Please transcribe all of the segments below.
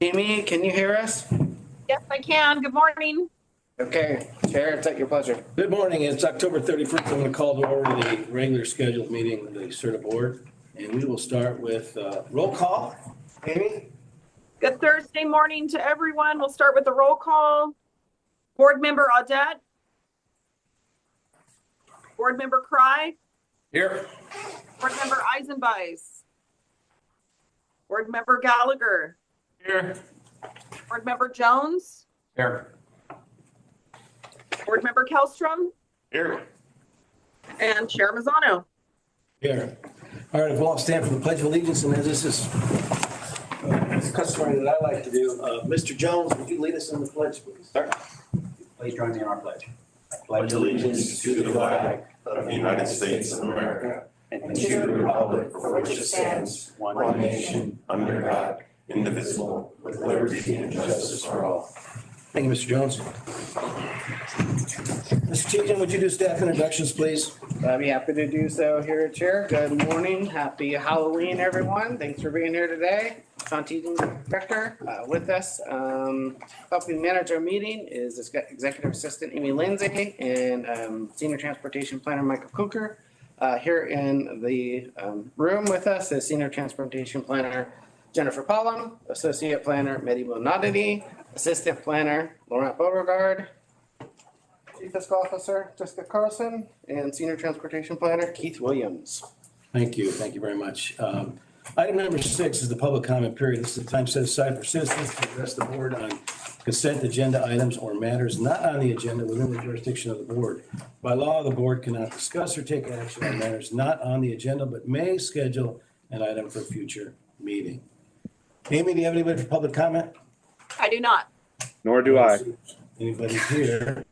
Amy, can you hear us? Yes, I can. Good morning. Okay, Chair, it's at your pleasure. Good morning. It's October 31st. I'm going to call to order the regular scheduled meeting of the SRTA Board. And we will start with roll call. Amy? Good Thursday morning to everyone. We'll start with the roll call. Board Member Audette. Board Member Cry. Here. Board Member Eisenbeis. Board Member Gallagher. Here. Board Member Jones. Here. Board Member Kellstrom. Here. And Chair Mazzano. Here. All right, if we'll all stand for the Pledge of Allegiance, and as this is it's customary that I like to do, Mr. Jones, would you lead us in the pledge, please? Sir, please join me in our pledge. I pledge allegiance to the flag of the United States of America and to the republic for which it stands, one nation, under God, indivisible, with liberty and justice for all. Thank you, Mr. Jones. Mr. Teagan, would you do staff introductions, please? I'd be happy to do so here, Chair. Good morning. Happy Halloween, everyone. Thanks for being here today. Sean Teagan, Director, with us. Helping manage our meeting is Executive Assistant Amy Lindsay and Senior Transportation Planner Michael Cooker. Here in the room with us is Senior Transportation Planner Jennifer Pollum, Associate Planner Mehdi Bonadidi, Assistant Planner Laurent Beauregard, Chief Fiscal Officer Jessica Carlson, and Senior Transportation Planner Keith Williams. Thank you. Thank you very much. Item number 6 is the public comment period. This is the time set aside for citizens to address the board on consent agenda items or matters not on the agenda within the jurisdiction of the board. By law, the board cannot discuss or take action on matters not on the agenda, but may schedule an item for a future meeting. Amy, do you have anybody for public comment? I do not. Nor do I. Anybody here?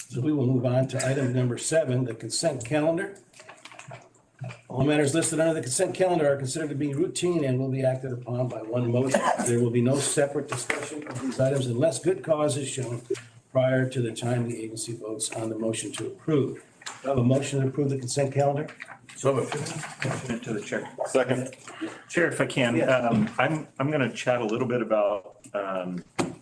So we will move on to item number 7, the consent calendar. All matters listed under the consent calendar are considered to be routine and will be acted upon by one motion. There will be no separate discussion of these items unless good cause is shown prior to the time the agency votes on the motion to approve. Do I have a motion to approve the consent calendar? So moved. To the chair. Second. Chair, if I can, Yeah. I'm going to chat a little bit about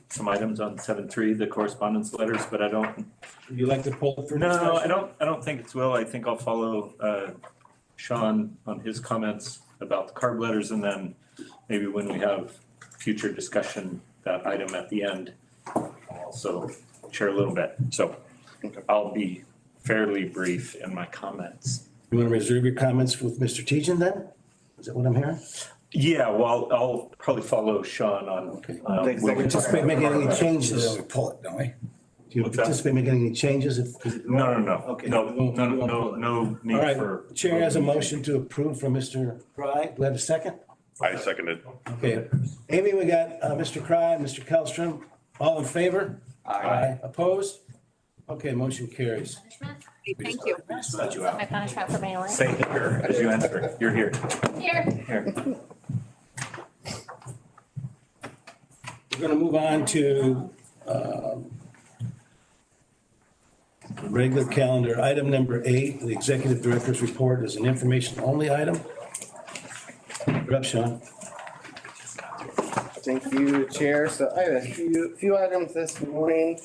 some items on 7.3, the correspondence letters, but I don't. Would you like to pull it for No, discussion? I don't think it's will. I think I'll follow Sean on his comments about the CARB letters, and then maybe when we have future discussion, that item at the end, I'll also share a little bit. So I'll be fairly brief in my comments. You want to reserve your comments with Mr. Teagan then? Is that what I'm hearing? Yeah, well, I'll probably follow Sean on. Okay. where Do you we- anticipate making any changes? We pull it, don't we? Do you What's that? anticipate making any changes? If- No. Okay. No need All right, for. Chair has a motion to approve from Mr. Cry. Do we have a second? I seconded. Okay. Amy, we got Mr. Cry, Mr. Kellstrom. All in favor? Aye. Opposed? Okay, motion carries. Thank you. Let you out. My punishment for being late. Say here as you enter. You're here. Here. Here. We're going to move on to the regular calendar. Item number 8, the Executive Director's Report is an information-only item. You're up, Sean. Thank you, Chair. So I have a few items this morning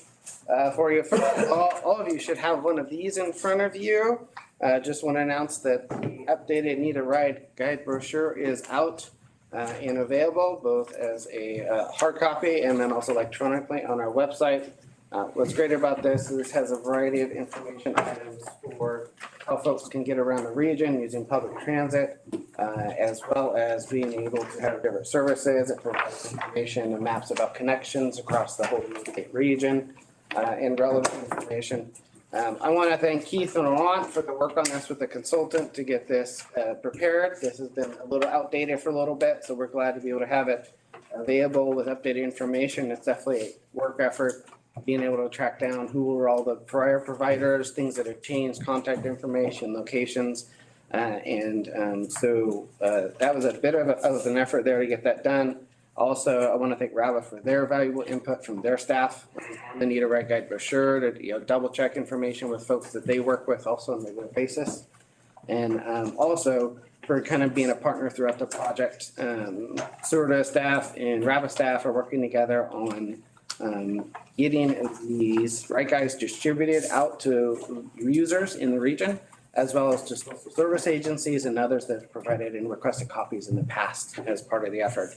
for you. First, all of you should have one of these in front of you. Just want to announce that the updated Need a Ride guide brochure is out and available both as a hard copy and then also electronically on our website. What's great about this is this has a variety of information items for how folks can get around the region using public transit, as well as being able to have different services. It provides information and maps about connections across the whole state region and relevant information. I want to thank Keith and Laurent for the work on this with the consultant to get this prepared. This has been a little outdated for a little bit, so we're glad to be able to have it available with updated information. It's definitely a work effort, being able to track down who were all the prior providers, things that have changed, contact information, locations. So that was a bit of an effort there to get that done. Also, I want to thank RAVA for their valuable input from their staff on the Need a Ride guide brochure to double check information with folks that they work with also on a regular basis. And also, for kind of being a partner throughout the project. SRTA staff and RABA staff are working together on getting these right guides distributed out to users in the region, as well as to social service agencies and others that have provided and requested copies in the past as part of the effort.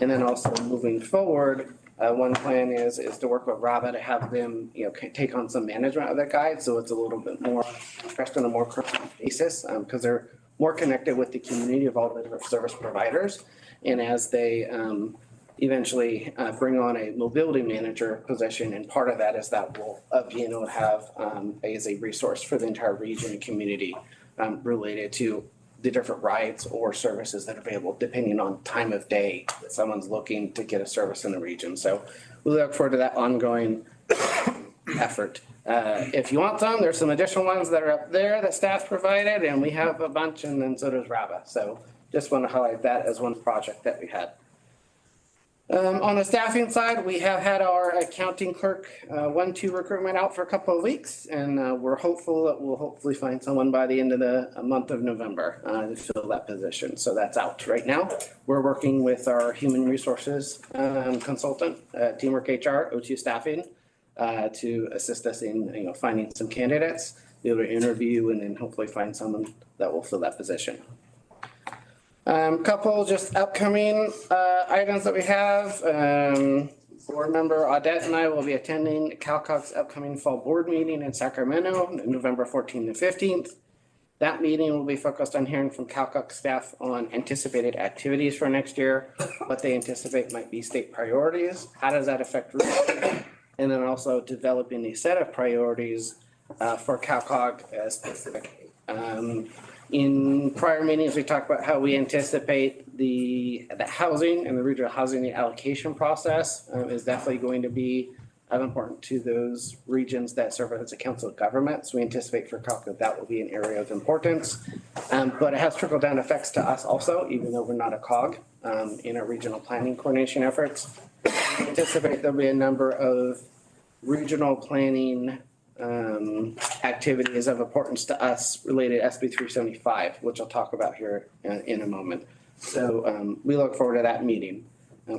And then also moving forward, one plan is to work with RABA to have them, take on some management of that guide. So it's a little bit more expressed on a more current basis, because they're more connected with the community of all the different service providers. And as they eventually bring on a mobility manager position, and part of that is that we'll being able to have as a resource for the entire region and community related to the different rides or services that are available depending on time of day that someone's looking to get a service in the region. So we look forward to that ongoing effort. If you want some, there's some additional ones that are up there that staff provided, and we have a bunch, and then so does RABA. So just want to highlight that as one project that we had. On the staffing side, we have had our accounting clerk 1-2 recruitment out for a couple of weeks, and we're hopeful that we'll hopefully find someone by the end of the month of November to fill that position. So that's out right now. We're working with our human resources consultant, Teamwork HR, O2 Staffing, to assist us in finding some candidates, be able to interview, and then hopefully find someone that will fill that position. Couple just upcoming items that we have. Board member Audette and I will be attending CalCog's upcoming fall board meeting in Sacramento, November 14th and 15th. That meeting will be focused on hearing from CalCog staff on anticipated activities for next year, what they anticipate might be state priorities, how does that affect region, and then also developing a set of priorities for CalCog specifically. In prior meetings, we talked about how we anticipate the housing and the regional housing allocation process is definitely going to be important to those regions that serve as a council of government. So we anticipate for CalCog that will be an area of importance. But it has trickled down effects to us also, even though we're not a cog in our regional planning coordination efforts. We anticipate there'll be a number of regional planning activities of importance to us related to SB 375, which I'll talk about here in a moment. So we look forward to that meeting.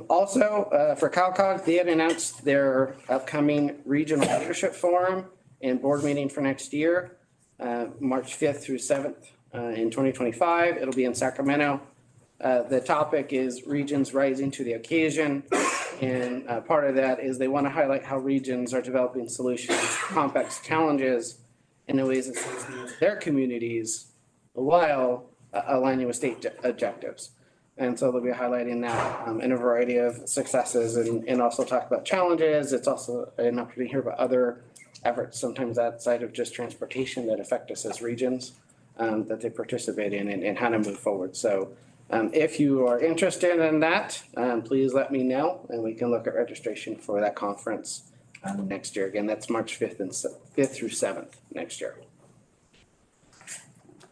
Also, for CalCog, they had announced their upcoming regional leadership forum and board meeting for next year, March 5th through 7th in 2025. It'll be in Sacramento. The topic is regions rising to the occasion. And part of that is they want to highlight how regions are developing solutions to complex challenges in the ways that suit their communities while aligning with state objectives. And so they'll be highlighting that in a variety of successes and also talk about challenges. It's also an opportunity to hear about other efforts, sometimes outside of just transportation, that affect us as regions that they participate in and how to move forward. So if you are interested in that, please let me know and we can look at registration for that conference next year. Again, that's March 5th through 7th next year.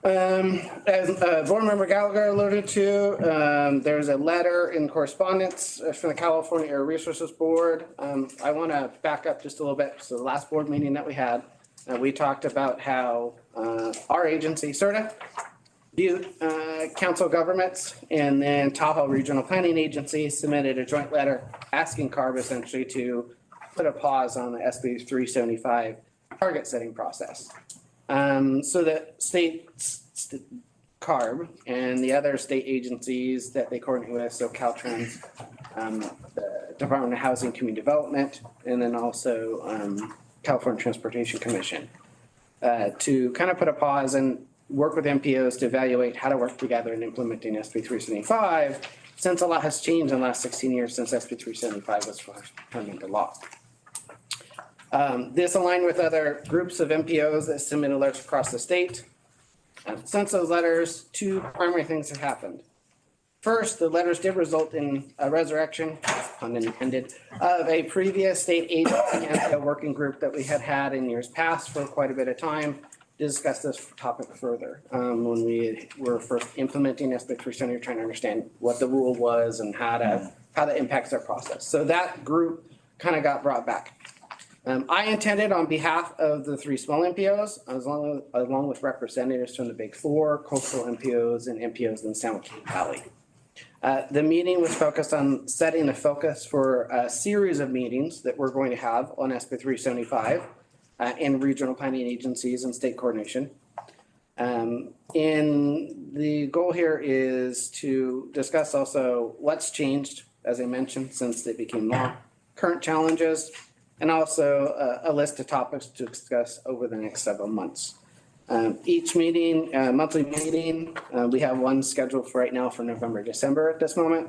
As Board Member Gallagher alluded to, there's a letter in correspondence from the California Air Resources Board. I want to back up just a little bit. So the last board meeting that we had, we talked about how our agency, SRTA, Butte Council of Governments, and then Tahoe Regional Planning Agency submitted a joint letter asking CARB essentially to put a pause on the SB 375 target setting process. So that CARB and the other state agencies that they coordinate with, so Caltrans, the Department of Housing and Community Development, and then also California Transportation Commission, to kind of put a pause and work with MPOs to evaluate how to work together in implementing SB 375, since a lot has changed in the last 16 years since SB 375 was first turned into law. This aligned with other groups of MPOs that submitted letters across the state. Since those letters, two primary things have happened. First, the letters did result in a resurrection, pun intended, of a previous state agency and a working group that we had in years past for quite a bit of time to discuss this topic further. When we were first implementing SB 370, trying to understand what the rule was and how that impacts our process. So that group kind of got brought back. I intended on behalf of the three small MPOs, along with representatives from the big four, coastal MPOs and MPOs in San Joaquin Valley. The meeting was focused on setting the focus for a series of meetings that we're going to have on SB 375 in regional planning agencies and state coordination. And the goal here is to discuss also what's changed, as I mentioned, since it became law, current challenges, and also a list of topics to discuss over the next several months. Each meeting, monthly meeting, we have one scheduled for right now for November, December at this moment.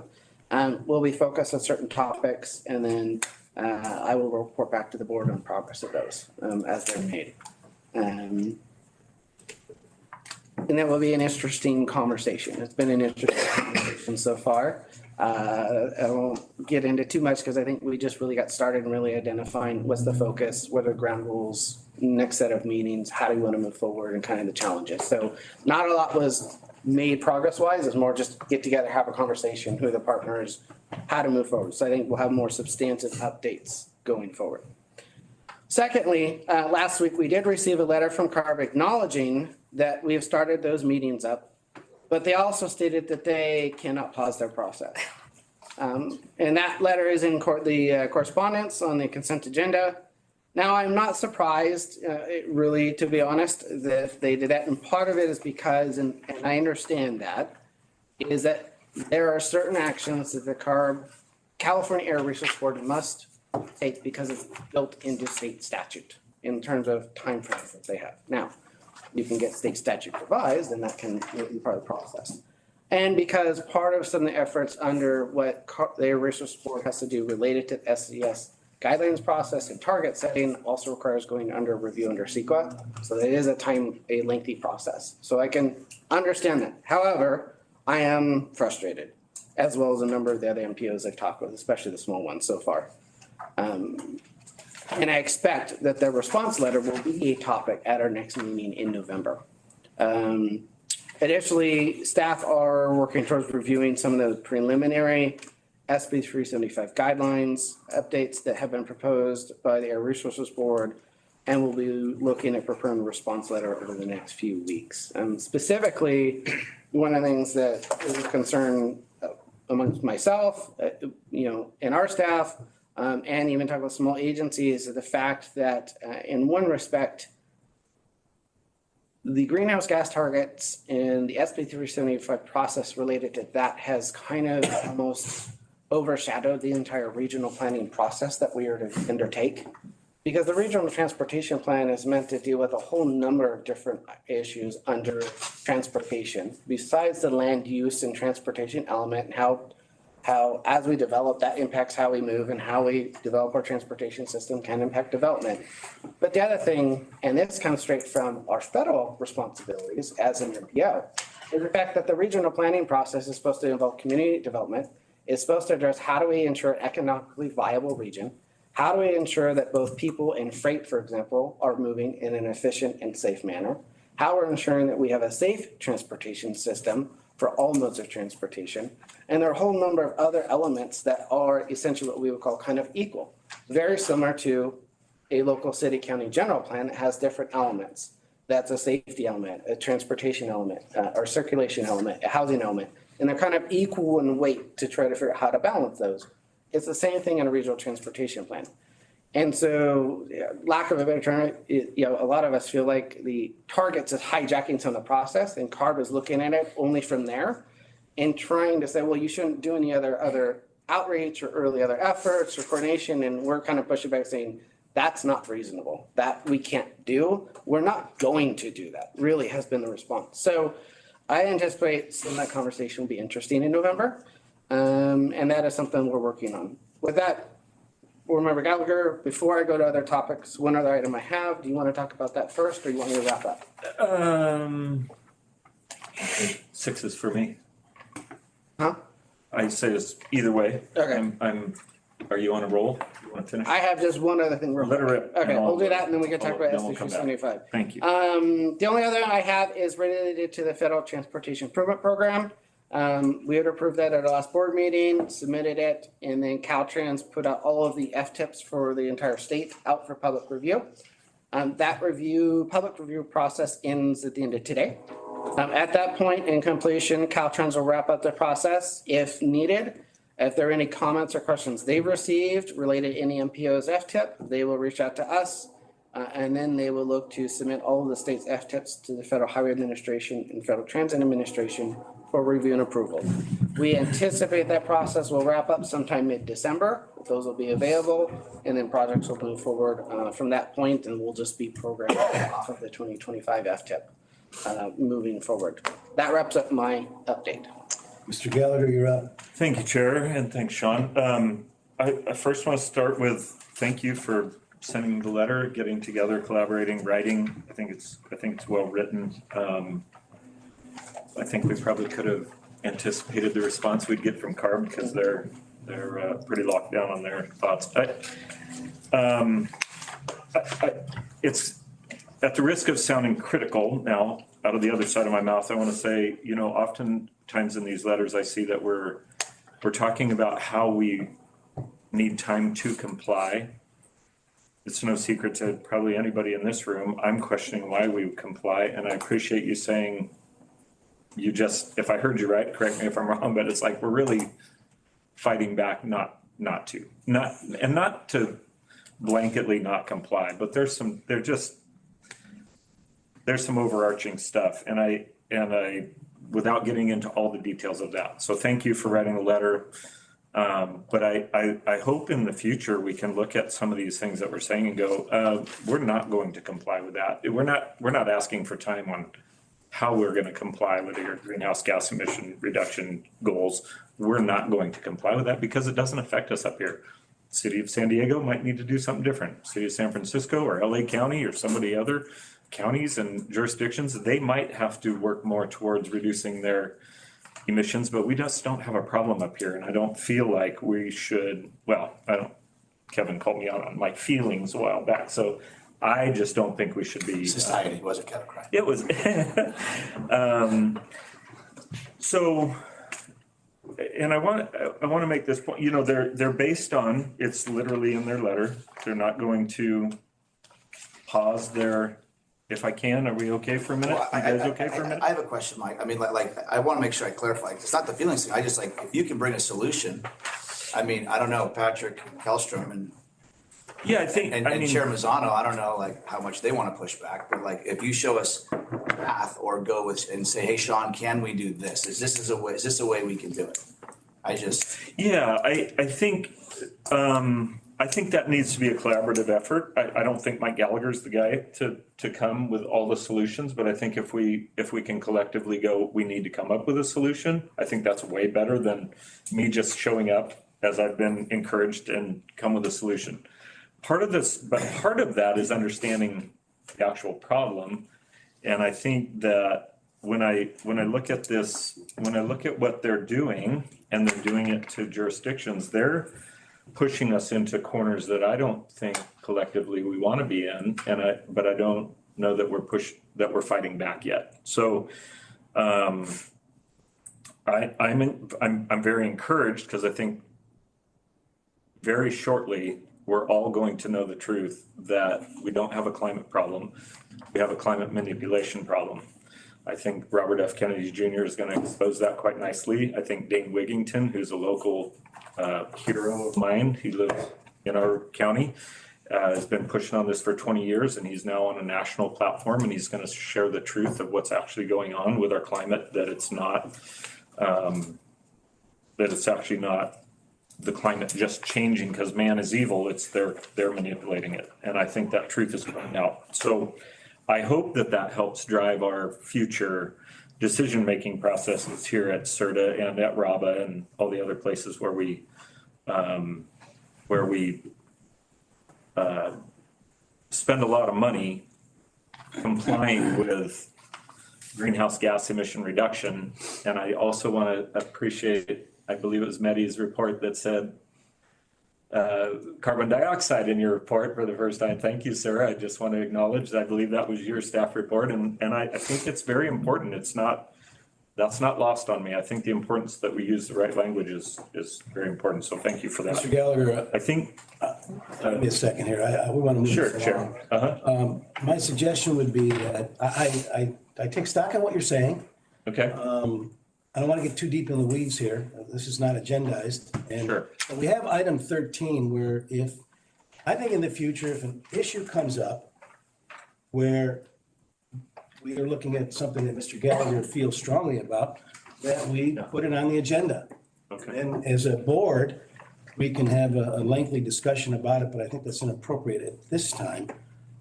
Will be focused on certain topics, and then I will report back to the board on progress of those as they're made. And that will be an interesting conversation. It's been an interesting conversation so far. I won't get into too much because I think we just really got started in really identifying what's the focus, what are ground rules, next set of meetings, how do we want to move forward, and kind of the challenges. So not a lot was made progress-wise. It's more just get together, have a conversation, who are the partners, how to move forward. So I think we'll have more substantive updates going forward. Secondly, last week we did receive a letter from CARB acknowledging that we have started those meetings up, but they also stated that they cannot pause their process. And that letter is in the correspondence on the consent agenda. Now, I'm not surprised, really, to be honest, that they did that. And part of it is because, and I understand that, is that there are certain actions that the California Air Resources Board must take because it's built into state statute in terms of timeframes that they have. Now, you can get state statute revised, and that can be part of the process. And because part of some of the efforts under what the Air Resources Board has to do related to SDS guidelines process and target setting also requires going under review under CEQA. So it is a lengthy process. So I can understand that. However, I am frustrated, as well as a number of the other MPOs I've talked with, especially the small ones so far. And I expect that the response letter will be a topic at our next meeting in November. Additionally, staff are working towards reviewing some of the preliminary SB 375 guidelines updates that have been proposed by the Air Resources Board, and we'll be looking at preparing a response letter over the next few weeks. Specifically, one of the things that is a concern amongst myself, and our staff, and even talking with small agencies, is the fact that in one respect, the greenhouse gas targets and the SB 375 process related to that has kind of almost overshadowed the entire regional planning process that we are to undertake. Because the regional transportation plan is meant to deal with a whole number of different issues under transportation, besides the land use and transportation element, and how as we develop, that impacts how we move, and how we develop our transportation system can impact development. But the other thing, and this comes straight from our federal responsibilities as an MPO, is the fact that the regional planning process is supposed to involve community development. It's supposed to address how do we ensure an economically viable region? How do we ensure that both people and freight, for example, are moving in an efficient and safe manner? How we're ensuring that we have a safe transportation system for all modes of transportation. And there are a whole number of other elements that are essentially what we would call kind of equal, very similar to a local city county general plan that has different elements. That's a safety element, a transportation element, or circulation element, a housing element. And they're kind of equal in weight to try to figure out how to balance those. It's the same thing in a regional transportation plan. And so, lack of a better term, a lot of us feel like the targets is hijacking some of the process, and CARB is looking at it only from there and trying to say, well, you shouldn't do any other outreach or early other efforts or coordination. And we're kind of pushing back saying, that's not reasonable. That we can't do. We're not going to do that, really has been the response. So I anticipate some of that conversation will be interesting in November. And that is something we're working on. With that, Board Member Gallagher, before I go to other topics, one other item I have, do you want to talk about that first, or you want me to wrap up? 6 is for me. Huh? I say it's either way. Okay. Are you on a roll? You want to finish? I have just one other thing. Let her rip. Okay, we'll do that, and then we can talk about Then we'll SB come back. 275. Thank you. The only other I have is related to the Federal Transportation Improvement Program. We had approved that at our last board meeting, submitted it, and then Caltrans put out all of the F-tips for the entire state out for public review. That public review process ends at the end of today. At that point in completion, Caltrans will wrap up the process if needed. If there are any comments or questions they've received related to any MPO's F-tip, they will reach out to us. And then they will look to submit all of the state's F-tips to the Federal Highway Administration and Federal Transit Administration for review and approval. We anticipate that process will wrap up sometime mid-December. Those will be available, and then projects will move forward from that point, and we'll just be programming off of the 2025 F-tip moving forward. That wraps up my update. Mr. Gallagher, you're up. Thank you, Chair, and thanks, Sean. I first want to start with thank you for sending the letter, getting together, collaborating, writing. I think it's well written. I think we probably could have anticipated the response we'd get from CARB because they're pretty locked down on their thoughts. It's at the risk of sounding critical now, out of the other side of my mouth, I want to say, oftentimes in these letters, I see that we're talking about how we need time to comply. It's no secret to probably anybody in this room. I'm questioning why we comply, and I appreciate you saying if I heard you right, correct me if I'm wrong, but it's like we're really fighting back not to blanketly not comply, but there's some overarching stuff, and I without getting into all the details of that. So thank you for writing the letter. But I hope in the future we can look at some of these things that we're saying and go, we're not going to comply with that. We're not asking for time on how we're going to comply with your greenhouse gas emission reduction goals. We're not going to comply with that because it doesn't affect us up here. City of San Diego might need to do something different. City of San Francisco or LA County or somebody other counties and jurisdictions, they might have to work more towards reducing their emissions, but we just don't have a problem up here. And I don't feel like we should, Kevin called me out on my feelings a while back. So I just don't think we should be. Society wasn't Kevin crying. It was. So, and I want to make this point, they're based on, it's literally in their letter. They're not going to pause their, if I can, are we okay for a minute? Well, you guys okay for a minute? I have a question, Mike. I mean, I want to make sure I clarify. It's not the feelings thing. I just if you can bring a solution. I mean, I don't know, Patrick Kellstrom and Chair Mazzano, I don't know how much they want to push back, but if you show us a path or go with and say, hey, Sean, can we do this? Is this a way we can do it? I think that needs to be a collaborative effort. I don't think Mike Gallagher's the guy to come with all the solutions, but I think if we can collectively go, we need to come up with a solution. I think that's way better than me just showing up as I've been encouraged and come with a solution. Part of that is understanding the actual problem. And I think that when I look at this, when I look at what they're doing and they're doing it to jurisdictions, they're pushing us into corners that I don't think collectively we want to be in, but I don't know that we're fighting back yet. So I'm very encouraged because I think very shortly we're all going to know the truth that we don't have a climate problem, we have a climate manipulation problem. I think Robert F. Kennedy Jr. is going to expose that quite nicely. I think Dane Wigington, who's a local hero of mine, he lives in our county, has been pushing on this for 20 years, and he's now on a national platform, and he's going to share the truth of what's actually going on with our climate, that it's actually not the climate just changing because man is evil. It's they're manipulating it, and I think that truth is coming out. So I hope that helps drive our future decision-making processes here at SRTA and at RABA and all the other places where we spend a lot of money complying with greenhouse gas emission reduction. And I also want to appreciate, I believe it was Medi's report that said carbon dioxide in your report for the first time. Thank you, sir. I just want to acknowledge that I believe that was your staff report. And I think it's very important. It's not that's not lost on me. I think the importance that we use the right language is very important. So thank you for Mr. that. Gallagher, I think, give me a second here. We want to move sure, this Chair. along. Uh-huh. My suggestion would be that I take stock on what you're saying. Okay, I don't want to get too deep in the weeds here. This is not agendized. And Sure. but we have item 13 where I think in the future, if an issue comes up where we are looking at something that Mr. Gallagher feels strongly about, that we put it on the agenda. okay. And as a board, we can have a lengthy discussion about it, but I think that's inappropriate at this time.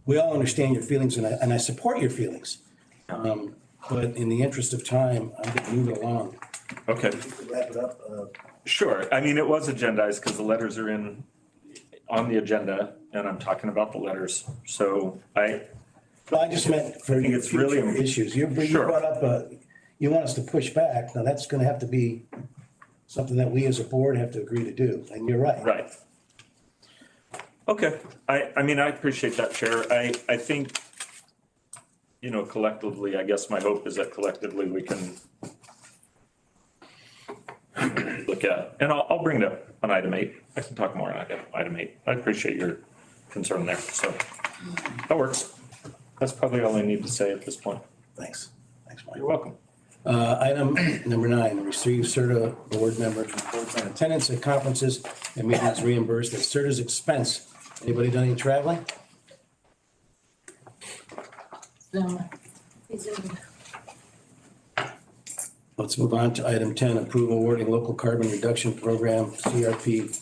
We all understand your feelings and I support your feelings. But in the interest of time, I'm going to move it along. Okay, Wrap it up. sure. I mean, it was agendized because the letters are on the agenda and I'm talking about the letters. So Well, I just meant for I think your it's really future issues. You Sure. brought up, you want us to push back. Now, that's going to have to be something that we as a board have to agree to do. And you're right. Right. Okay, I mean, I appreciate that, Chair. I think, collectively, I guess my hope is that collectively we can look at, and I'll bring it up on item 8. I can talk more on item 8. I appreciate your concern there, so that works. That's probably all I need to say at this point. Thanks. Thanks, Mike. You're welcome. Item number 9, receive SRTA board members' reports on attendance at conferences and meetings reimbursed at SRTA's expense. Anybody done any traveling? Let's move on to item 10, approve awarding local carbon reduction program, CRP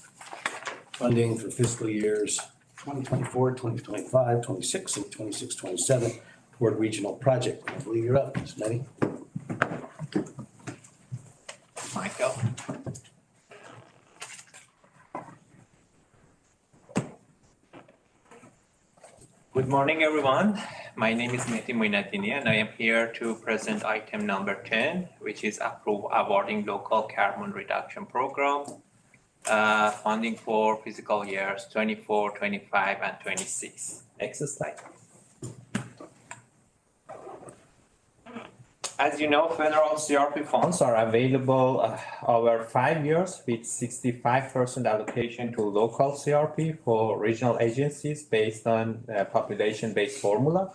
funding for fiscal years 2024, 2025, 26, and 26, 27 toward regional project. I believe you're up, Ms. Nettie. Michael. Good morning, everyone. My name is Mehdi Moinatini, and I am here to present item number 10, which is approve awarding local carbon reduction program funding for fiscal years 24, 25, and 26. Next slide. As you know, federal CRP funds are available over 5 years with 65% allocation to local CRP for regional agencies based on population-based formula.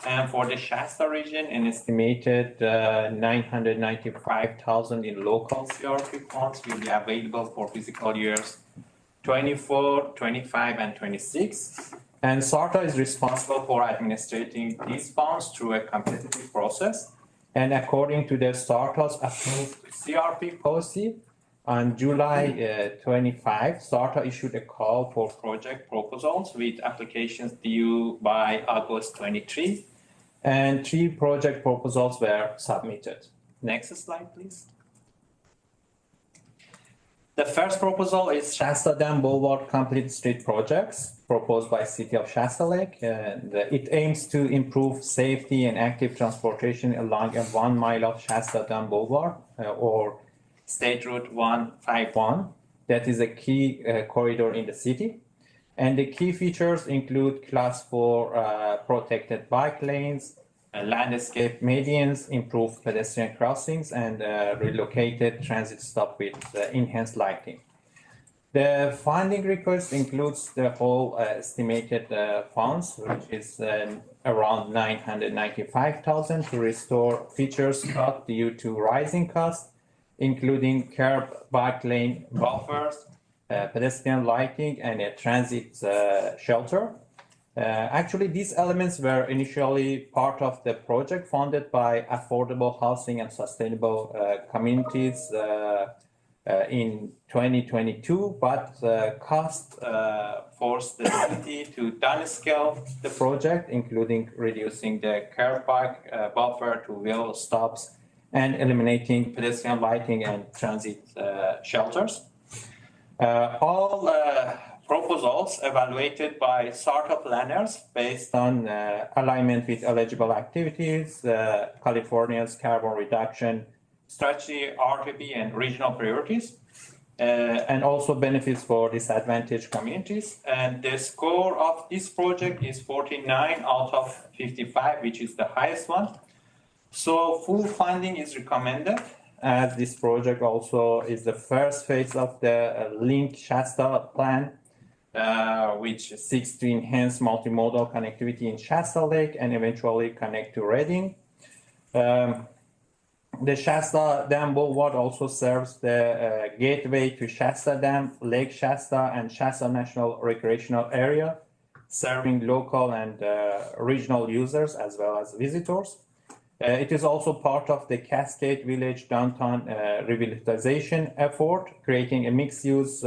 And for the Shasta region, an estimated 995,000 in local CRP funds will be available for fiscal years 24, 25, and 26. And SRTA is responsible for administrating these funds through a competitive process. And according to the SRTA's approved CRP policy, on July 25, SRTA issued a call for project proposals with applications due by August 23, and 3 project proposals were submitted. Next slide, please. The first proposal is Shasta Dam Boulevard Complete Street Projects proposed by City of Shasta Lake. And it aims to improve safety and active transportation along a 1 mile of Shasta Dam Boulevard or State Route 151. That is a key corridor in the city. And the key features include Class 4 protected bike lanes, landscape medians, improved pedestrian crossings, and relocated transit stop with enhanced lighting. The funding request includes the whole estimated funds, which is around 995,000 to restore features cut due to rising costs, including curb, bike lane buffers, pedestrian lighting, and a transit shelter. Actually, these elements were initially part of the project funded by Affordable Housing and Sustainable Communities in 2022, but cost forced the city to downscale the project, including reducing the curb bike buffer to wheel stops and eliminating pedestrian lighting and transit shelters. All proposals evaluated by SRTA planners based on alignment with eligible activities, California's carbon reduction strategy, RTP, and regional priorities, and also benefits for disadvantaged communities. And the score of this project is 49 out of 55, which is the highest one. So full funding is recommended, as this project also is the first phase of the Link Shasta plan, which seeks to enhance multimodal connectivity in Shasta Lake and eventually connect to Reading. The Shasta Dam Boulevard also serves the gateway to Shasta Dam, Lake Shasta, and Shasta National Recreational Area, serving local and regional users as well as visitors. It is also part of the Cascade Village downtown revitalization effort, creating a mixed-use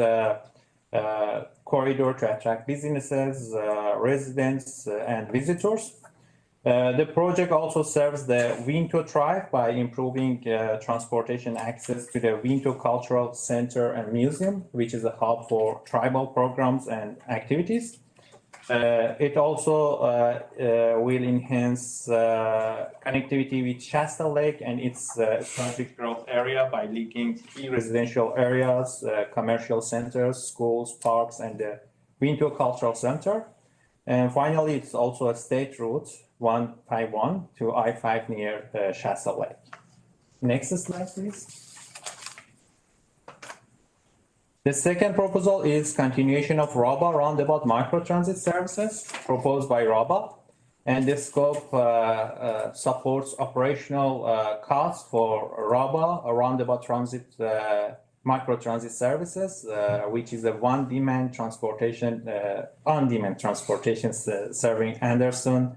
corridor to attract businesses, residents, and visitors. The project also serves the Winto tribe by improving transportation access to the Winto Cultural Center and Museum, which is a hub for tribal programs and activities. It also will enhance connectivity with Shasta Lake and its strategic growth area by linking key residential areas, commercial centers, schools, parks, and the Winto Cultural Center. And finally, it's also a state route 151 to I-5 near Shasta Lake. Next slide, please. The second proposal is continuation of RABA roundabout microtransit services proposed by RABA, and the scope supports operational costs for RABA roundabout transit microtransit services, which is a on-demand transportation serving Anderson,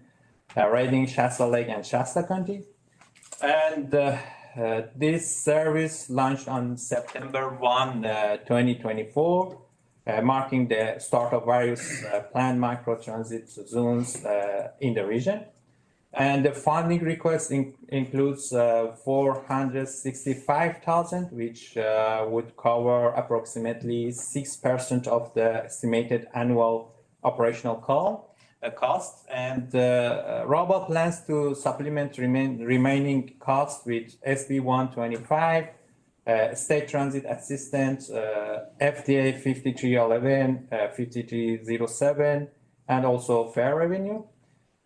Reading, Shasta Lake, and Shasta County. And this service launched on September 1, 2024, marking the start of various planned microtransit zones in the region. And the funding request includes $465,000, which would cover approximately 6% of the estimated annual operational cost. And RABA plans to supplement remaining costs with SB 125, State Transit Assistance, FDA 5311, 5307, and also fare revenue.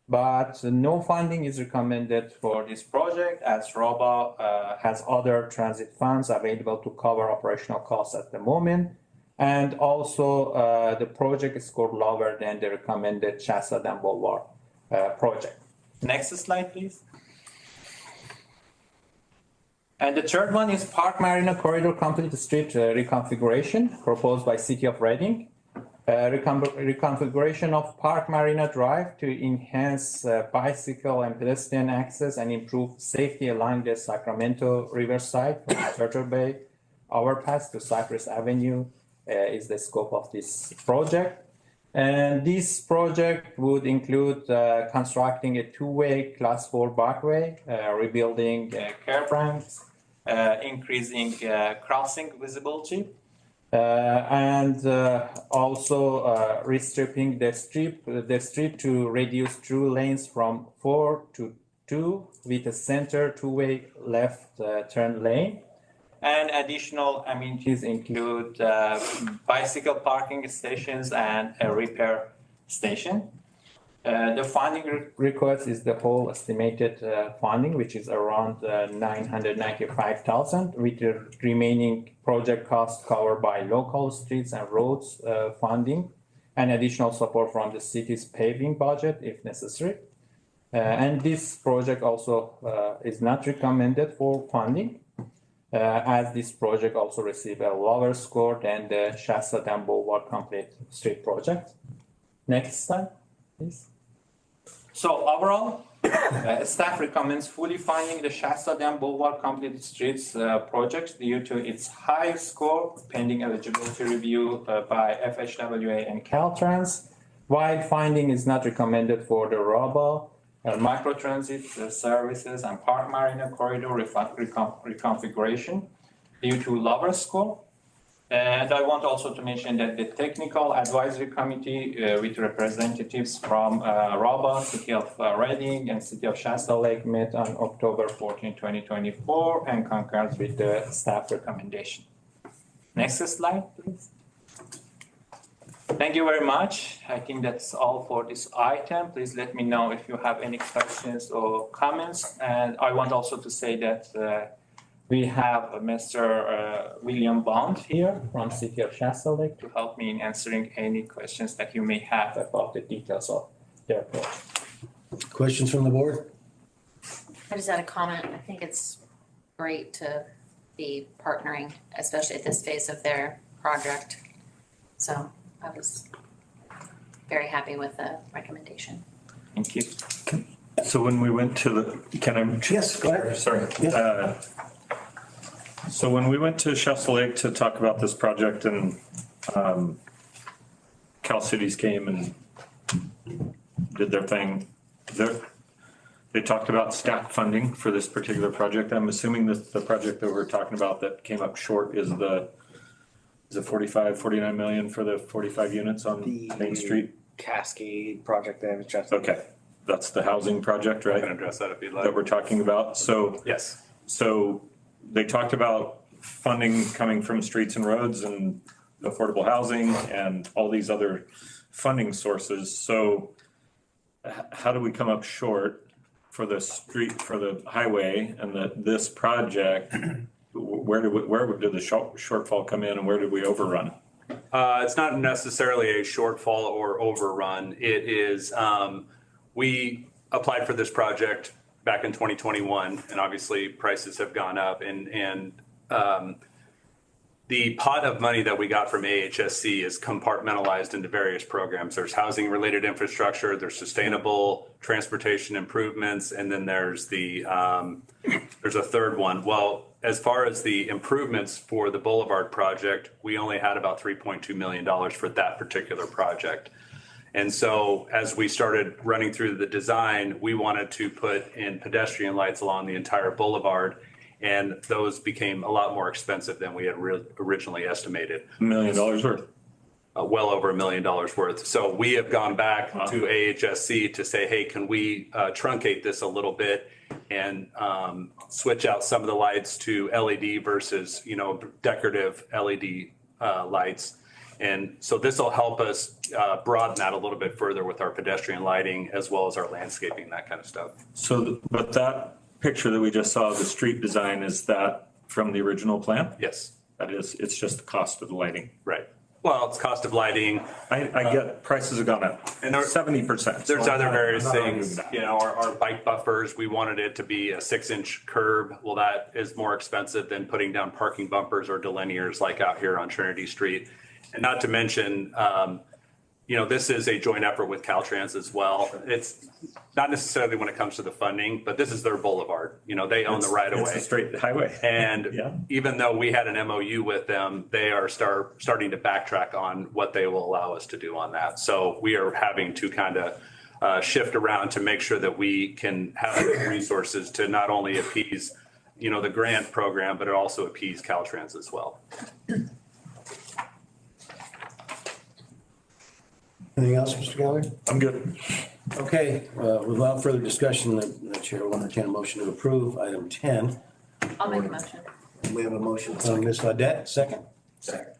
But no funding is recommended for this project, as RABA has other transit funds available to cover operational costs at the moment. And also, the project is scored lower than the recommended Shasta Dam Boulevard project. Next slide, please. And the third one is Park Marina Corridor Complete Street reconfiguration proposed by City of Reading. Reconfiguration of Park Marina Drive to enhance bicycle and pedestrian access and improve safety along the Sacramento Riverside from Turtle Bay overpass to Cypress Avenue is the scope of this project. And this project would include constructing a two-way Class 4 bikeway, rebuilding curb ramps, increasing crossing visibility, and also restripping the street to reduce through lanes from 4 to 2 with a center two-way left turn lane. And additional amenities include bicycle parking stations and a repair station. The funding request is the whole estimated funding, which is around $995,000, with the remaining project costs covered by local streets and roads funding, and additional support from the city's paving budget if necessary. And this project also is not recommended for funding, as this project also received a lower score than the Shasta Dam Boulevard Complete Street project. Next slide, please. So overall, staff recommends fully funding the Shasta Dam Boulevard Complete Streets project due to its high score pending eligibility review by FHWA and Caltrans, while funding is not recommended for the RABA, microtransit services, and Park Marina Corridor reconfiguration due to lower score. And I want also to mention that the Technical Advisory Committee with representatives from RABA, City of Reading, and City of Shasta Lake met on October 14, 2024, and concurs with the staff recommendation. Next slide, please. Thank you very much. I think that's all for this item. Please let me know if you have any questions or comments. And I want also to say that we have Mr. William Bond here from City of Shasta Lake to help me in answering any questions that you may have about the details of their project. Questions from the board? I just had a comment. I think it's great to be partnering, especially at this phase of their project. So I was very happy with the recommendation. Thank you. So when we went to the, can I? Yes, go ahead. Sorry. So when we went to Shasta Lake to talk about this project and Cal Cities came and did their thing, they talked about stack funding for this particular project. I'm assuming that the project that we're talking about that came up short is the 49 million for the 45 units on Main Street? Cascade project that I was just. Okay, that's the housing project, I right? can address that if you'd like. That we're talking about. So Yes. So they talked about funding coming from streets and roads and affordable housing and all these other funding sources. So how do we come up short for the street, for the highway and this project? Where did the shortfall come in and where did we overrun? It's not necessarily a shortfall or overrun. It is, we applied for this project back in 2021, and obviously prices have gone up. And the pot of money that we got from AHSC is compartmentalized into various programs. There's housing-related infrastructure, there's sustainable transportation improvements, and then there's there's a third one. Well, as far as the improvements for the Boulevard project, we only had about $3.2 million for that particular project. And so as we started running through the design, we wanted to put in pedestrian lights along the entire boulevard, and those became a lot more expensive than we had originally estimated. $1 million worth. Well over $1 million worth. So we have gone back to AHSC to say, hey, can we truncate this a little bit and switch out some of the lights to LED versus, decorative LED lights. And so this will help us broaden that a little bit further with our pedestrian lighting as well as our landscaping, that kind of stuff. So, but that picture that we just saw, the street design, is that from the original plan? Yes. That is, it's just the cost of the lighting. Right. Well, it's cost of lighting. I get prices have gone up And there- 70%. There's So other I'm various not arguing things, that. our bike buffers, we wanted it to be a 6-inch curb. Well, that is more expensive than putting down parking bumpers or delineators like out here on Trinity Street. And not to mention, this is a joint effort with Caltrans as well. It's not necessarily when it comes to the funding, but this is their boulevard. They own the right of It's way. a straight highway. And Yeah. even though we had an MOU with them, they are starting to backtrack on what they will allow us to do on that. So we are having to kind of shift around to make sure that we can have the resources to not only appease, the grant program, but it also appease Caltrans as well. Anything else, Mr. Gallagher? I'm good. Okay, without further discussion, the chair will entertain a motion to approve item 10. I'll make a motion. We have a motion from Ms. Audette, second? Second.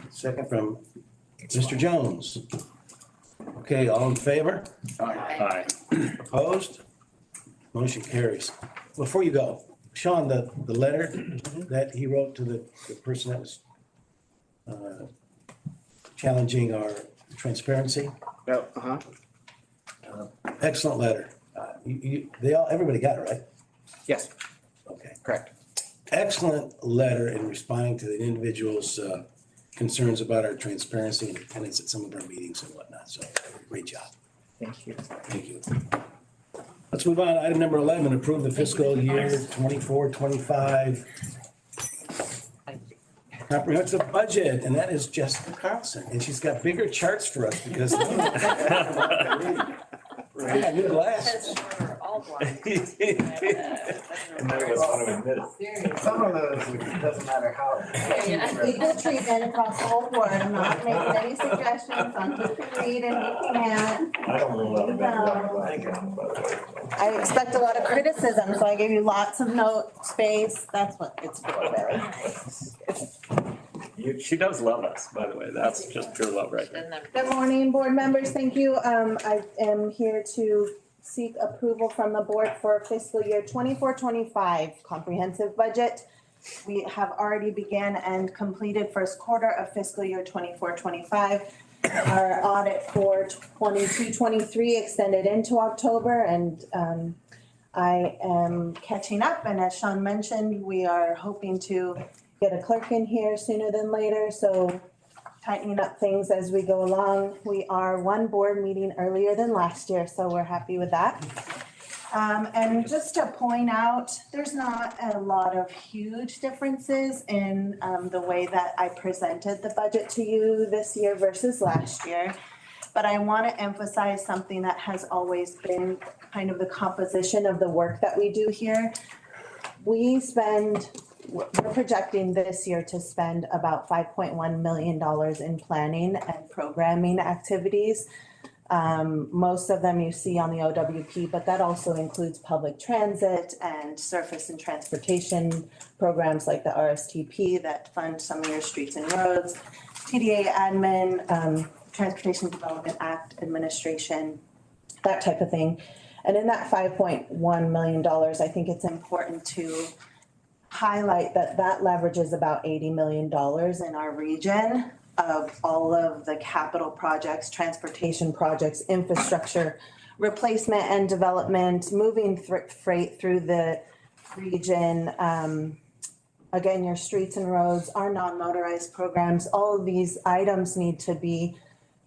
Second from Mr. Jones. Okay, all in favor? Aye. Opposed? Motion carries. Before you go, Sean, the letter that he wrote to the person that was challenging our transparency, Oh, excellent letter. Everybody got it, right? yes, Okay. correct. Excellent letter in responding to the individual's concerns about our transparency and attendance at some of our meetings and whatnot. So great job. Thank you. Thank you. Let's move on to item number 11, approve the fiscal year 24-25 comprehensive budget, and that is Jessica Carlson, and she's got bigger charts for us because. Yeah, new glasses. All blind. And none of us want to admit it. Some of those, it doesn't matter how. Equal treatment across the whole board. I'm not making any suggestions on who can read and who can't. I don't know what I'm I expect a lot of criticism, so I gave you lots of note space. That's what it's for, really. She does love us, by the way. That's just pure love right there. Good morning, board members. Thank you. I am here to seek approval from the board for fiscal year 24-25 comprehensive budget. We have already began and completed first quarter of fiscal year 24-25. Our audit for 22-23 extended into October, and I am catching up. And as Sean mentioned, we are hoping to get a clerk in here sooner than later. So tightening up things as we go along. We are one board meeting earlier than last year, so we're happy with that. And just to point out, there's not a lot of huge differences in the way that I presented the budget to you this year versus last year. But I want to emphasize something that has always been kind of the composition of the work that we do here. We're projecting this year to spend about $5.1 million in planning and programming activities. Most of them you see on the OWP, but that also includes public transit and surface and transportation programs like the RSTP that fund some of your streets and roads, TDA admin, Transportation Development Act administration, that type of thing. And in that $5.1 million, I think it's important to highlight that that leverages about $80 million in our region of all of the capital projects, transportation projects, infrastructure, replacement and development, moving freight through the region. Again, your streets and roads, our non-motorized programs, all of these items need to be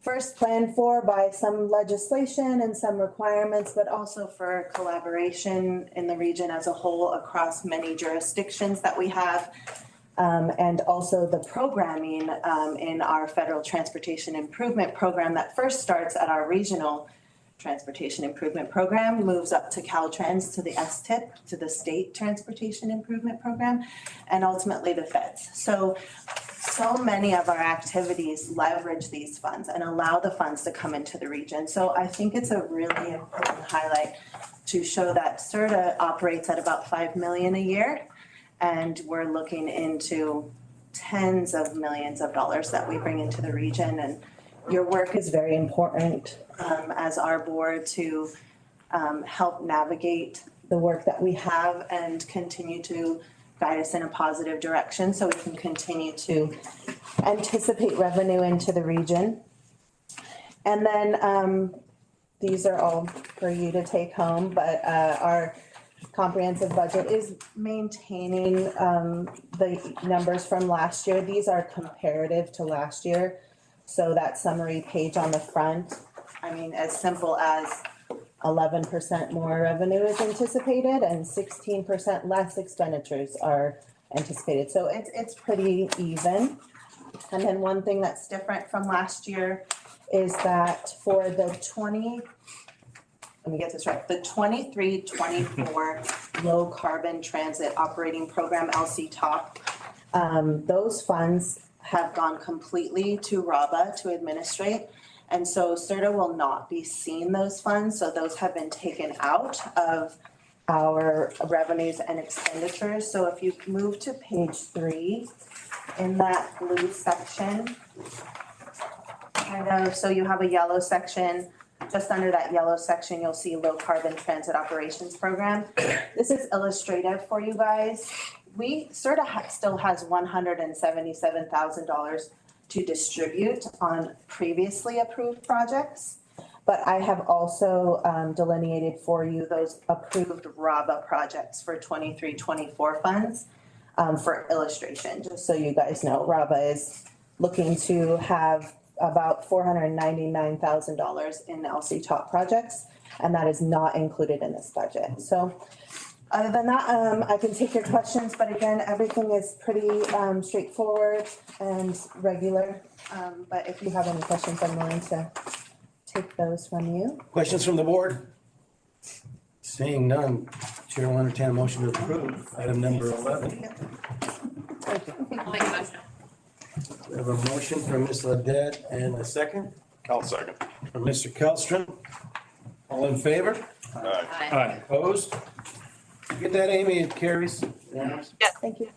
first planned for by some legislation and some requirements, but also for collaboration in the region as a whole across many jurisdictions that we have. And also the programming in our federal transportation improvement program that first starts at our regional transportation improvement program, moves up to Caltrans, to the STIP, to the state transportation improvement program, and ultimately the feds. So many of our activities leverage these funds and allow the funds to come into the region. So I think it's a really important highlight to show that SRTA operates at about $5 million a year. And we're looking into tens of millions of dollars that we bring into the region. And your work is very important as our board to help navigate the work that we have and continue to guide us in a positive direction so we can continue to anticipate revenue into the region. And then these are all for you to take home, but our comprehensive budget is maintaining the numbers from last year. These are comparative to last year. So that summary page on the front, I mean, as simple as 11% more revenue is anticipated and 16% less expenditures are anticipated. So it's pretty even. And then one thing that's different from last year is that for the 23-24 low carbon transit operating program, LC TOP, those funds have gone completely to RABA to administrate. And so SRTA will not be seeing those funds. So those have been taken out of our revenues and expenditures. So if you move to page 3 in that blue section, so you have a yellow section. Just under that yellow section, you'll see low carbon transit operations program. This is illustrative for you guys. SRTA still has $177,000 to distribute on previously approved projects. But I have also delineated for you those approved RABA projects for 23-24 funds for illustration, just so you guys know. RABA is looking to have about $499,000 in LC TOP projects, and that is not included in this budget. So other than that, I can take your questions, but again, everything is pretty straightforward and regular. But if you have any questions, I'm willing to take those from you. Questions from the board? Seeing none, Chair will entertain a motion to approve item number 11. I'll make a motion. We have a motion from Ms. Ledette and a second I'll second. from Mr. Kellstrom. All in favor? Aye. Aye. Opposed? Get that, Amy, it carries. Thank you. Thank you.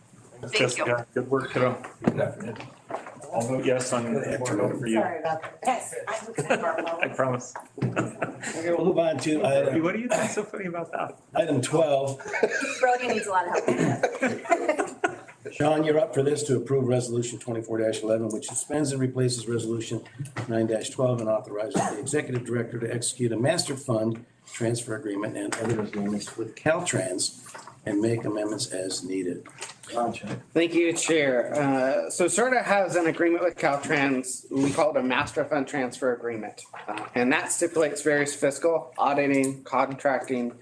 Jessica, good work, kiddo. Good afternoon. I'll vote yes on board item for you. Sorry about that. Yes, I promise. Okay, we'll move on to item, What do you think so funny about that? item 12. Brody needs a lot of help. Sean, you're up for this to approve resolution 24-11, which suspends and replaces resolution 9-12 and authorizes the executive director to execute a master fund transfer agreement and other agreements with Caltrans and make amendments as needed. Thank you, Chair. So SRTA has an agreement with Caltrans. We call it a master fund transfer agreement. And that stipulates various fiscal, auditing, contracting,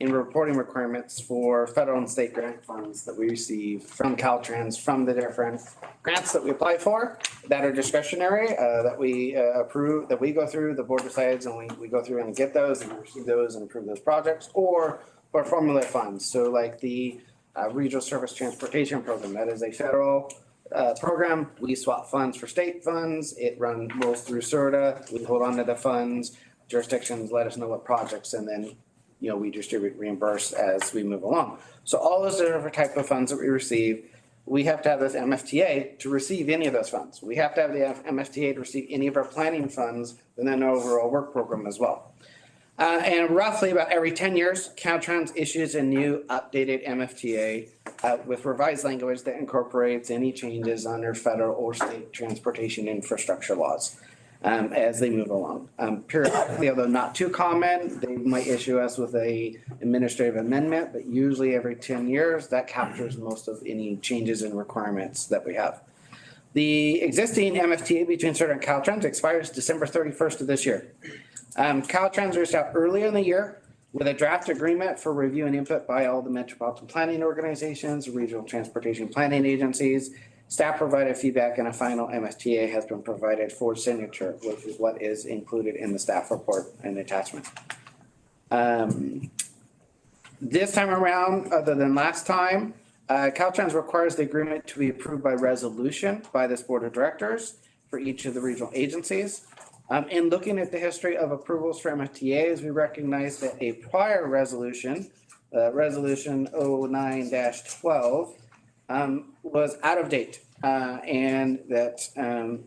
and reporting requirements for federal and state grant funds that we receive from Caltrans, from the different grants that we apply for that are discretionary, that we approve, that we go through, the board decides, and we go through and get those and receive those and approve those projects, or for formula funds. So like the Regional Service Transportation Program, that is a federal program. We swap funds for state funds. It rolls through SRTA. We hold on to the funds. Jurisdictions let us know what projects, and then we distribute reimbursed as we move along. So all those different type of funds that we receive, we have to have this MFTA to receive any of those funds. We have to have the MFTA to receive any of our planning funds and then overall work program as well. And roughly about every 10 years, Caltrans issues a new updated MFTA with revised language that incorporates any changes under federal or state transportation infrastructure laws as they move along. Periodically, although not too common, they might issue us with a administrative amendment, but usually every 10 years, that captures most of any changes and requirements that we have. The existing MFTA between SRTA and Caltrans expires December 31st of this year. Caltrans reached out earlier in the year with a draft agreement for review and input by all the metropolitan planning organizations, regional transportation planning agencies. Staff provided feedback and a final MFTA has been provided for signature, which is what is included in the staff report and attachment. This time around, other than last time, Caltrans requires the agreement to be approved by resolution by this board of directors for each of the regional agencies. In looking at the history of approvals for MFTAs, we recognize that a prior resolution, resolution 09-12, was out of date and that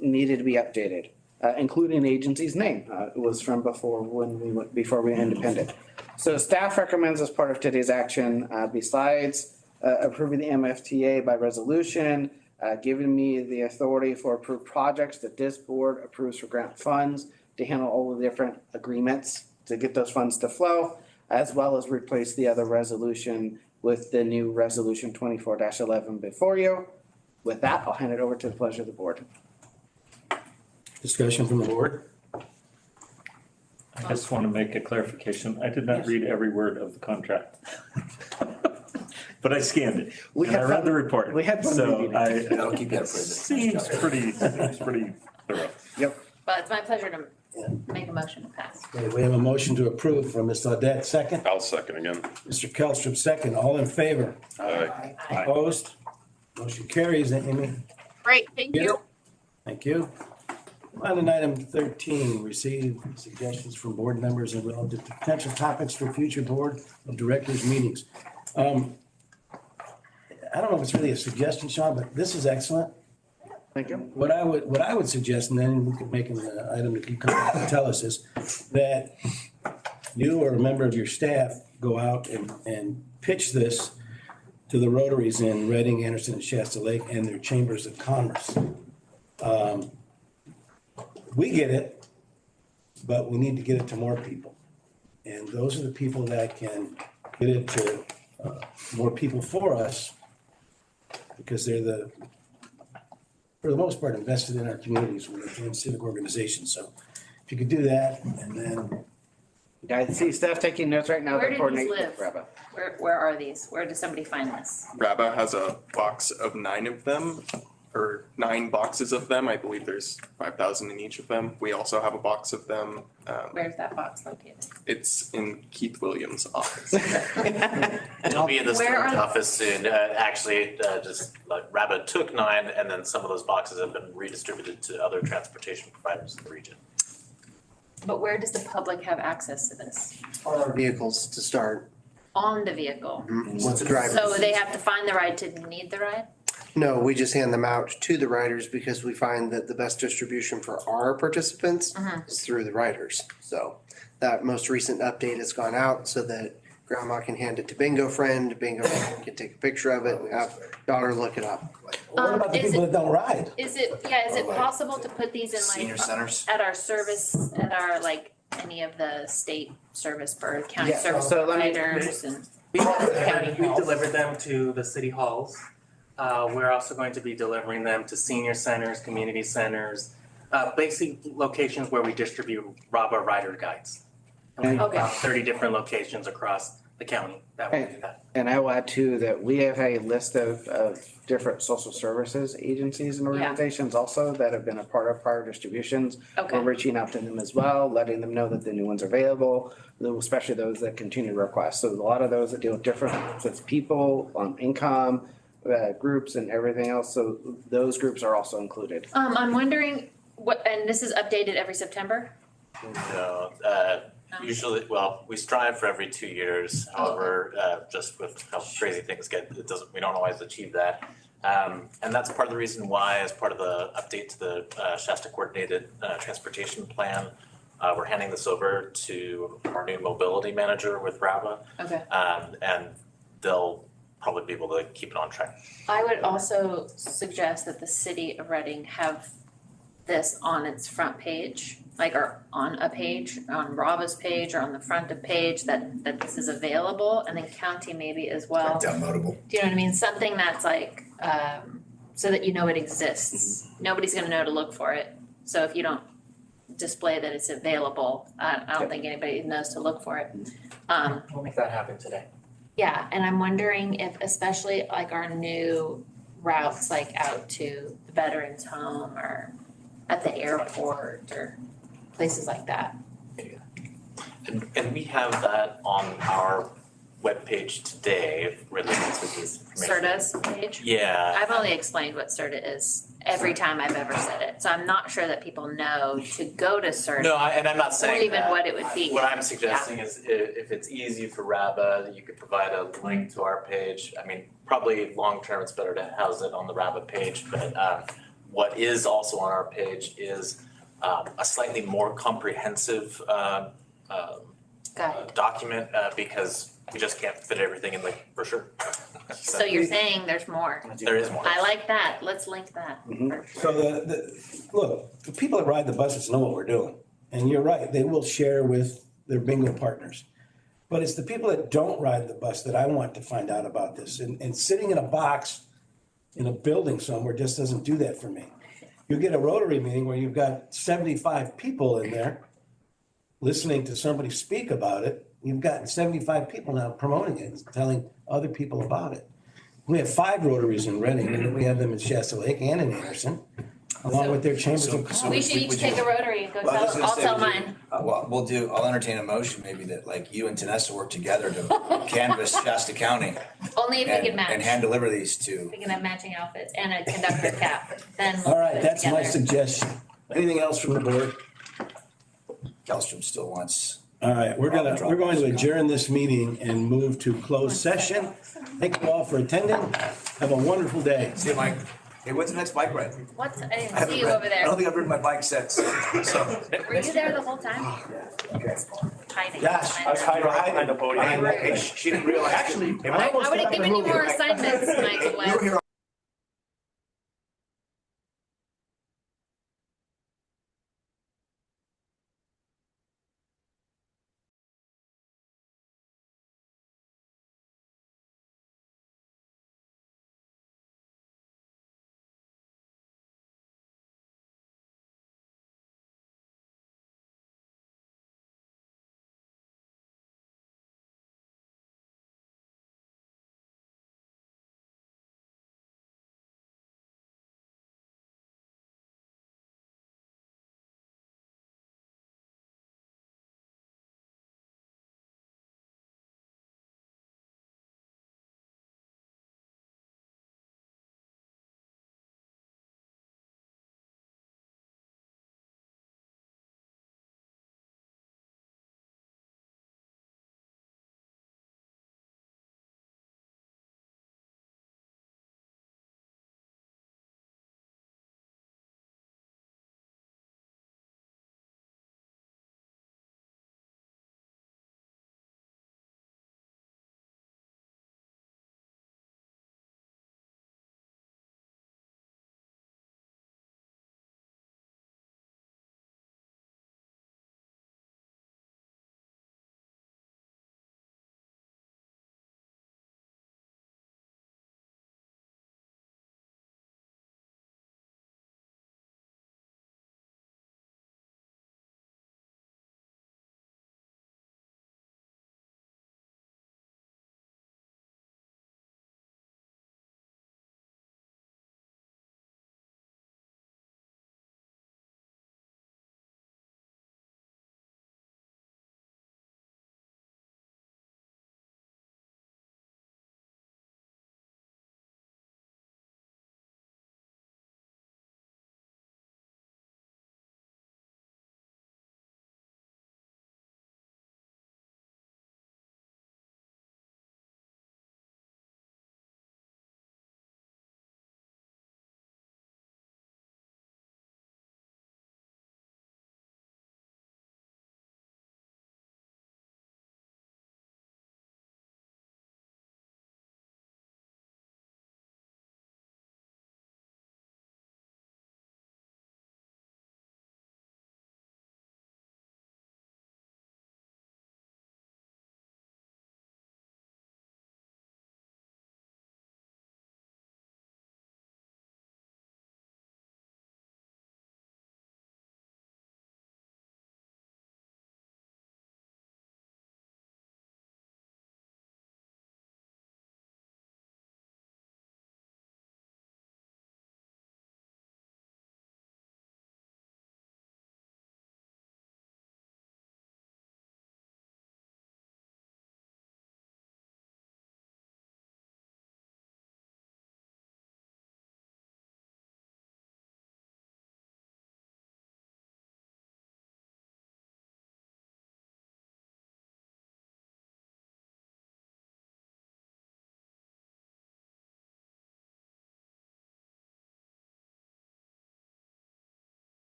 needed to be updated, including the agency's name. It was from before we went independent. So staff recommends as part of today's action, besides approving the MFTA by resolution, giving me the authority for approved projects that this board approves for grant funds to handle all the different agreements to get those funds to flow, as well as replace the other resolution with the new resolution 24-11 before you. With that, I'll hand it over to the pleasure of the board. Discussion from the board. I just want to make a clarification. I did not read every word of the contract. But I scanned it. And I read the report. We had fun So reading it. I'll keep that for Seems pretty thorough. Yep. But it's my pleasure to make a motion to pass. Okay, we have a motion to approve from Ms. Audette, second. I'll second again. Mr. Kellstrop, second. All in favor? Aye. Opposed? Motion carries. Amy? Great, thank you. Thank you. On item 13, receive suggestions from board members and relative to potential topics for future board of directors meetings. I don't know if it's really a suggestion, Sean, but this is excellent. Thank you. What I would suggest, and then we could make an item that you come back and tell us, is that you or a member of your staff go out and pitch this to the Rotaries in Reading, Anderson, and Shasta Lake and their chambers of commerce. We get it, but we need to get it to more people. And those are the people that can get it to more people for us, because they're for the most part, invested in our communities within civic organizations. So if you could do that, and then. I see staff taking notes right now. Where to do coordinate these with live? Rabba. Where are these? Where does somebody find this? Rabba has a box of 9 of them, or 9 boxes of them. I believe there's 5,000 in each of them. We also have a box of them. Where's that box located? It's in Keith Williams' office. It'll be in the Where are storage they? office soon. Just like Rabbit took 9, and then some of those boxes have been redistributed to other transportation providers in the region. But where does the public have access to this? All our vehicles to start. On the vehicle? Once the driver. So they have to find the ride to need the ride? No, we just hand them out to the riders because we find that the best distribution for our participants is through the riders. So that most recent update has gone out so that grandma can hand it to bingo friend can take a picture of it and have daughter look it up. What about the Is people it- that don't ride? Is it possible to put these in Senior like, centers. at our service, at our like, any of the state service or county Yeah, service so let me- providers and? We delivered them to the city halls. We're also going to be delivering them to senior centers, community centers, basic locations where we distribute RABA rider guides. And we have about 30 different locations across the county that will do that. And I will add too that we have a list of different social services agencies and organizations also that have been a part of prior distributions. Okay. We're reaching out to them as well, letting them know that the new ones are available, especially those that continue to request. So a lot of those that deal with different groups of people, income, groups and everything else. So those groups are also included. I'm wondering what, and this is updated every September? No, usually, well, we strive for every 2 years, however, just with how crazy things get, we don't always achieve that. And that's part of the reason why, as part of the update to the Shasta Coordinated Transportation Plan, we're handing this over to our new mobility manager with RABA. Okay. And they'll probably be able to keep it on track. I would also suggest that the city of Reading have this on its front page, like, or on a page, on RABA's page or on the front of page, that this is available, and then county maybe as well. Downloadable. Do you know what I mean? Something that's like, so that you know it exists. Nobody's gonna know to look for it. So if you don't display that it's available, I don't think anybody knows to look for it. We'll make that happen today. Yeah, and I'm wondering if, especially like our new routes, like out to the veterans home or at the airport or places like that. And we have that on our webpage today related to these information. CERTA's page. Yeah. I've only explained what CERTA is every time I've ever said it, so I'm not sure that people know to go to CERTA. No, and I'm not saying Or even that. what it would be. What I'm suggesting is if it's easy for RABA, you could provide a link to our page. I mean, probably long-term, it's better to house it on the RABA page, but what is also on our page is a slightly more comprehensive document because we just can't fit everything in the brochure. So you're saying there's more. There is more. I like that. Let's link that. So look, the people that ride the buses know what we're doing. And you're right, they will share with their bingo partners. But it's the people that don't ride the bus that I want to find out about this. And sitting in a box in a building somewhere just doesn't do that for me. You get a Rotary meeting where you've got 75 people in there listening to somebody speak about it. You've got 75 people now promoting it, and telling other people about it. We have 5 Rotaries in Reading, and then we have them in Shasta Lake and in Anderson, along with their chambers of commerce. We should each take a rotary and go Well, I was tell, gonna I'll say, tell would you- mine. Well, I'll entertain a motion maybe that like you and Tanessa work together to canvass Shasta County Only if we can and match. hand deliver these to. We can have matching outfits and a conductor cap, then we'll All right, put it that's my together. suggestion. Anything else from the board? Kellstrom still wants. All right, we're going to adjourn this meeting and move to closed session. Thank you all for attending. Have a wonderful day. See you, Mike. Hey, when's the next bike ride? What's, I I didn't haven't see you rid- over I there. don't think I've ridden my bike since, so. Were you there the whole time? Hiding. Josh, behind her. hiding behind the podium. Hey, she didn't realize. Actually, I would have given you more assignments, Michael You were Webb. here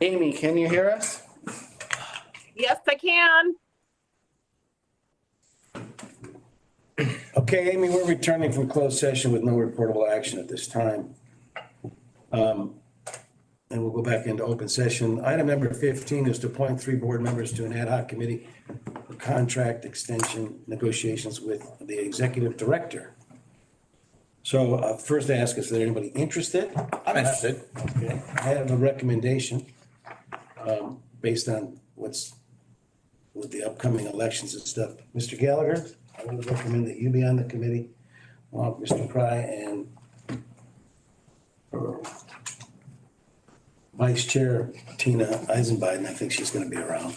Amy, can you hear us? Yes, I can. Okay, Amy, we're returning from closed session with no reportable action at this time. And we'll go back into open session. Item number 15 is to appoint 3 board members to an ad hoc committee for contract extension negotiations with the executive director. So first I ask, is there anybody interested? I'm interested. Okay, I have a recommendation based on what's with the upcoming elections and stuff. Mr. Gallagher, I would recommend that you be on the committee, along with Mr. Pry and Vice Chair Tina Eisenbiden. I think she's gonna be around.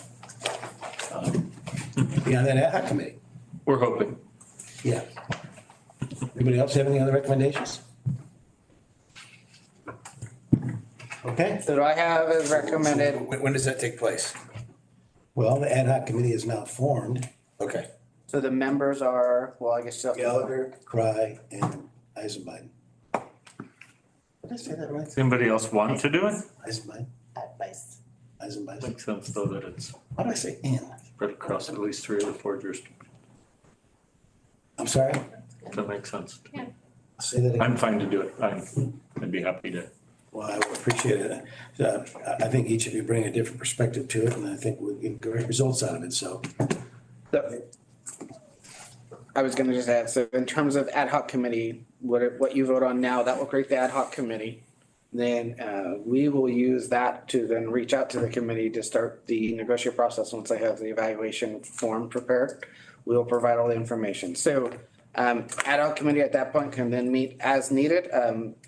Be on that ad hoc committee. We're hoping. Yeah. Anybody else have any other recommendations? Okay, So do I have as recommended? When does that take place? well, the ad hoc committee is now formed. Okay. So the members are, well, I guess. Gallagher, Cry, and Eisenbiden. Did I say that right? Does anybody else want to do it? Eisenbiden, Advice. Eisenbiden. Makes sense though that it's How did I say in? spread across at least 3 or 4 jurisdictions. I'm sorry? That makes sense. Say that again. I'm fine to do it. I'd be happy to. Well, I would appreciate it. I think each of you bring a different perspective to it, and I think we'll get great results out of it, so. I was gonna just add, so in terms of ad hoc committee, what you vote on now, that will create the ad hoc committee. Then we will use that to then reach out to the committee to start the negotiation process once I have the evaluation form prepared. We will provide all the information. So ad hoc committee at that point can then meet as needed.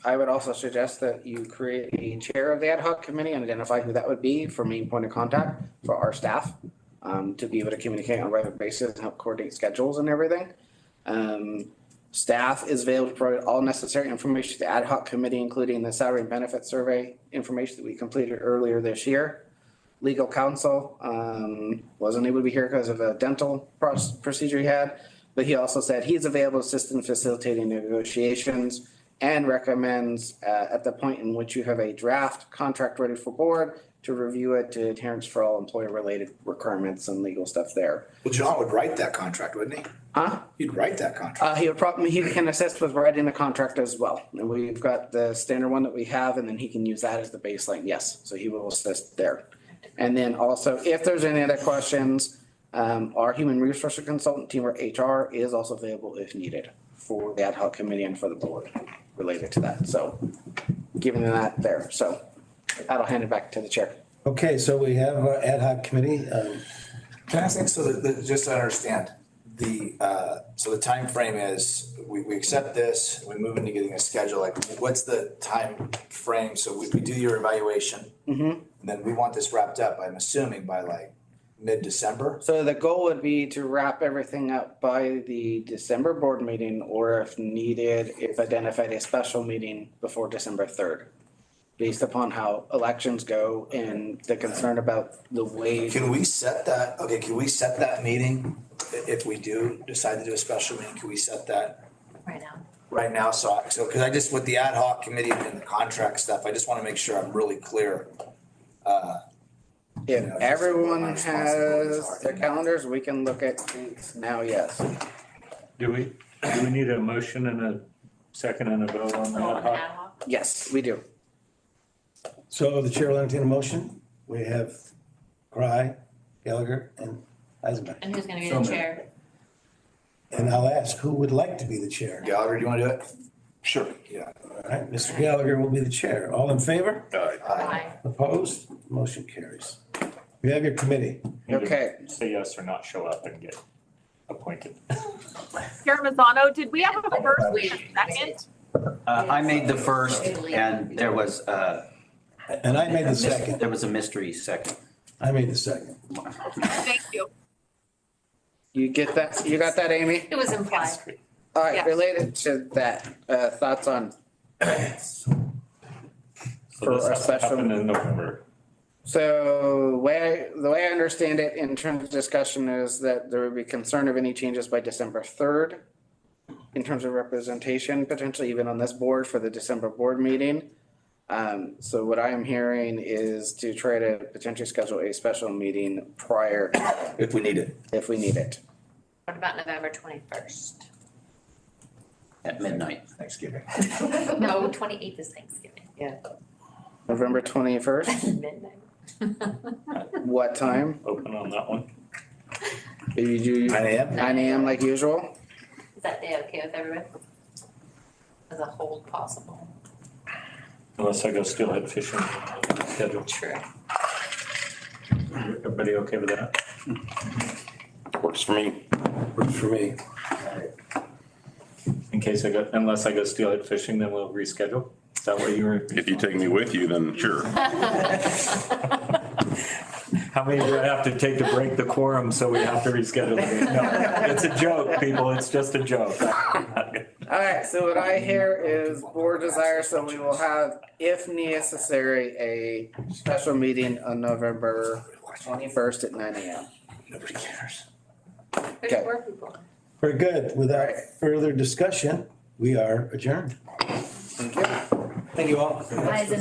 I would also suggest that you create a chair of the ad hoc committee and identify who that would be for main point of contact for our staff. To be able to communicate on a regular basis and help coordinate schedules and everything. Staff is available to provide all necessary information to the ad hoc committee, including the salary and benefit survey information that we completed earlier this year. Legal counsel wasn't able to be here because of a dental procedure he had, but he also said he's available to assist in facilitating negotiations and recommends at the point in which you have a draft contract ready for board to review it to adherence for all employer-related requirements and legal stuff there. Well, John would write that contract, wouldn't he? Huh? He'd write that contract. He can assist with writing the contract as well. And we've got the standard one that we have, and then he can use that as the baseline, yes. So he will assist there. And then also, if there's any other questions, our human resource consultant team or HR is also available if needed for the ad hoc committee and for the board related to that. So giving them that there, so. I'll hand it back to the chair. Okay, so we have our ad hoc committee. Can I ask, so just to understand, so the time frame is, we accept this, we move into getting a schedule, like, what's the time frame? So we do your evaluation. And then we want this wrapped up, I'm assuming by like mid-December? So the goal would be to wrap everything up by the December board meeting, or if needed, if identified, a special meeting before December 3rd. Based upon how elections go and the concern about the way. Can we set that meeting, if we do decide to do a special meeting, can we set that Right now. right now? So, cause I just, with the ad hoc committee and the contract stuff, I just wanna make sure I'm really clear. If just everyone what my responsibilities has are. their calendars, we can look at dates now, yes. Do we need a motion and a second and a vote on the ad hoc? Ad hoc. Yes, we do. So the chair will entertain a motion. We have Cry, Gallagher, and Eisenbach. And who's gonna be the chair? And I'll ask, who would like to be the chair? Gallagher, do you wanna do it? Sure. Yeah. All right, Mr. Gallagher will be the chair. All in favor? Aye. Opposed? Motion carries. We have your committee. Either Okay. Say yes or not show up and get appointed. Chair Mazzano, did we have a first and a second? I made the first and there was And I made the second. there was a mystery second. I made the second. Thank you. You get that? You got that, Amy? It was implied. All right, Yes. related to that, thoughts on, So For this a has to special- happen in November. so the way I understand it in terms of discussion is that there would be concern of any changes by December 3rd in terms of representation, potentially even on this board for the December board meeting. So what I am hearing is to try to potentially schedule a special meeting prior, If we need it. if we need it. What about November 21st? At midnight. Thanksgiving. No, 28th is Thanksgiving. November 21st, Midnight. what time? Open on that one. Do you do 9 a.m.? 9 a.m. like usual? Is that day okay with everyone? Is a hold possible? Unless I go steelhead fishing schedule. True. Everybody okay with that? Works for me. Works for me. In case unless I go steelhead fishing, then we'll reschedule. Is that what you were? If you take me with you, then sure. How many do I have to take to break the quorum so we have to reschedule it? No, it's a joke, people. It's just a joke. All right, so what I hear is board desire, so we will have, if necessary, a special meeting on November 21st at 9 a.m. Nobody cares. There's Okay. 4 people. Very good. Without further discussion, we are adjourned. Thank you. Thank you all. Why is it